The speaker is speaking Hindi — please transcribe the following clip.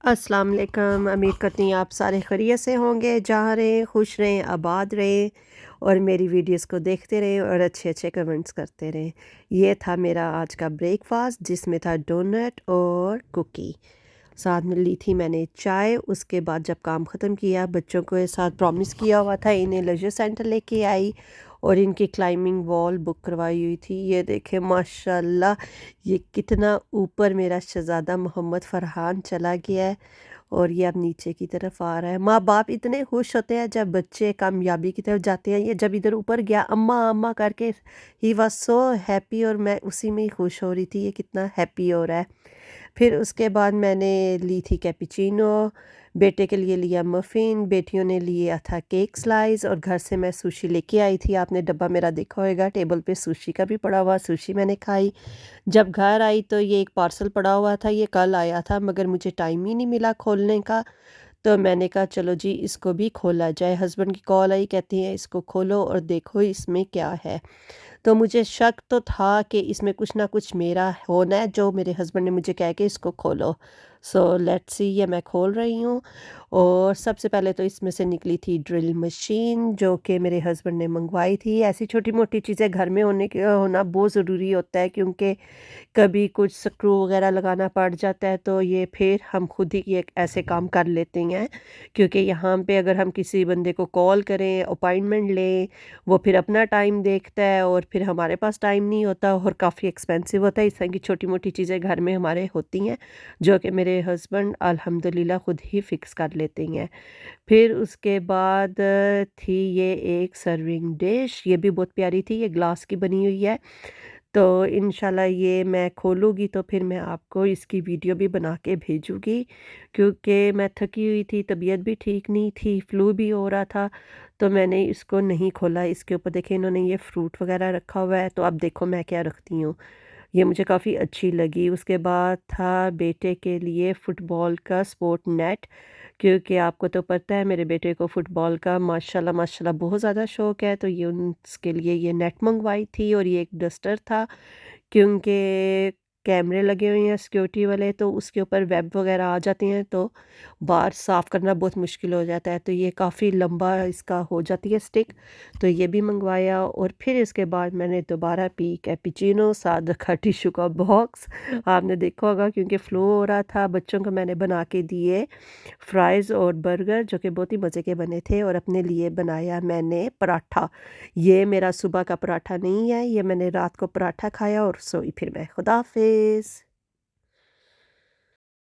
अस्सलाम वालेकुम। उम्मीद करती हूँ आप सारे खैरियत से होंगे, जहाँ रहें खुश रहें, आबाद रहें और मेरी वीडियोस को देखते रहें और अच्छे अच्छे कमेंट्स करते रहें। ये था मेरा आज का ब्रेकफास्ट, जिसमें था डोनट और कुकी। साथ में ली थी मैंने चाय। उसके बाद जब काम ख़त्म किया, बच्चों के साथ प्रॉमिस किया हुआ था, इन्हें लेजर सेंटर लेके आई और इनकी क्लाइंबिंग वॉल बुक करवाई हुई थी। ये देखें माशाल्लाह, ये कितना ऊपर मेरा शहज़ादा मोहम्मद फ़रहान चला गया है और ये अब नीचे की तरफ आ रहा है। माँ बाप इतने खुश होते हैं जब बच्चे कामयाबी की तरफ जाते हैं। ये जब इधर ऊपर गया, अम्मा अम्मा करके, ही वाज सो हैप्पी और मैं उसी में ही खुश हो रही थी, ये कितना हैप्पी हो रहा है। फिर उसके बाद मैंने ली थी कैपुचिनो, बेटे के लिए लिया मफ़िन, बेटियों ने लिया था केक स्लाइस और घर से मैं सुशी लेके आई थी। आपने डब्बा मेरा देखा होगा, टेबल पे सुशी का भी पड़ा हुआ, सुशी मैंने खाई। जब घर आई तो ये एक पार्सल पड़ा हुआ था, ये कल आया था मगर मुझे टाइम ही नहीं मिला खोलने का। तो मैंने कहा चलो जी इसको भी खोला जाए। हस्बैंड की कॉल आई, कहती हैं इसको खोलो और देखो इसमें क्या है। तो मुझे शक तो था कि इसमें कुछ ना कुछ मेरा होना है, जो मेरे हस्बैंड ने मुझे कहा कि इसको खोलो। सो लेट्स सी, ये मैं खोल रही हूँ। और सबसे पहले तो इसमें से निकली थी ड्रिल मशीन, जो कि मेरे हस्बैंड ने मंगवाई थी। ऐसी छोटी मोटी चीज़ें घर में होना बहुत ज़रूरी होता है, क्योंकि कभी कुछ स्क्रू वगैरह लगाना पड़ जाता है, तो ये फिर हम खुद ही ये ऐसे काम कर लेते हैं। क्योंकि यहाँ पे अगर हम किसी बंदे को कॉल करें, अपॉइंटमेंट लें, वो फिर अपना टाइम देखता है और फिर हमारे पास टाइम नहीं होता और काफ़ी एक्सपेंसिव होता है। इस तरह की छोटी-मोटी चीज़ें घर में हमारे होती हैं, जो कि मेरे हस्बैंड अल्हम्दुलिल्लाह खुद ही फिक्स कर लेते हैं। फिर उसके बाद थी ये एक सर्विंग डिश, ये भी बहुत प्यारी थी, ये ग्लास की बनी हुई है। तो इंशाल्लाह ये मैं खोलूँगी तो फिर मैं आपको इसकी वीडियो भी बना के भेजूँगी, क्योंकि मैं थकी हुई थी, तबीयत भी ठीक नहीं थी, फ्लू भी हो रहा था, तो मैंने इसको नहीं खोला। इसके ऊपर देखिए इन्होंने ये फ्रूट वगैरह रखा हुआ है, तो अब देखो मैं क्या रखती हूँ। ये मुझे काफ़ी अच्छी लगी। उसके बाद था बेटे के लिए फ़ुटबॉल का स्पोर्ट नेट, क्योंकि आपको तो पता है मेरे बेटे को फ़ुटबॉल का माशाल्लाह माशाल्लाह बहुत ज़्यादा शौक़ है, तो ये उसके लिए ये नेट मंगवाई थी और ये एक डस्टर था, क्योंकि कैमरे लगे हुए हैं सिक्योरिटी वाले, तो उसके ऊपर वेब वगैरह आ जाती हैं, तो बाहर साफ़ करना बहुत मुश्किल हो जाता है। तो ये काफ़ी लंबा इसका हो जाती है स्टिक, तो ये भी मंगवाया। और फिर इसके बाद मैंने दोबारा पी कैपुचिनो, साथ रखा टिश्यू का बॉक्स। आपने देखा होगा, क्योंकि फ्लू हो रहा था, बच्चों को मैंने बना के दिए फ्राइज़ और बर्गर, जो कि बहुत ही मज़े के बने थे, और अपने लिए बनाया मैंने पराठा। ये मेरा सुबह का पराठा नहीं है, ये मैंने रात को पराठा खाया और सोई फिर मैं। खुदा हाफ़िज़।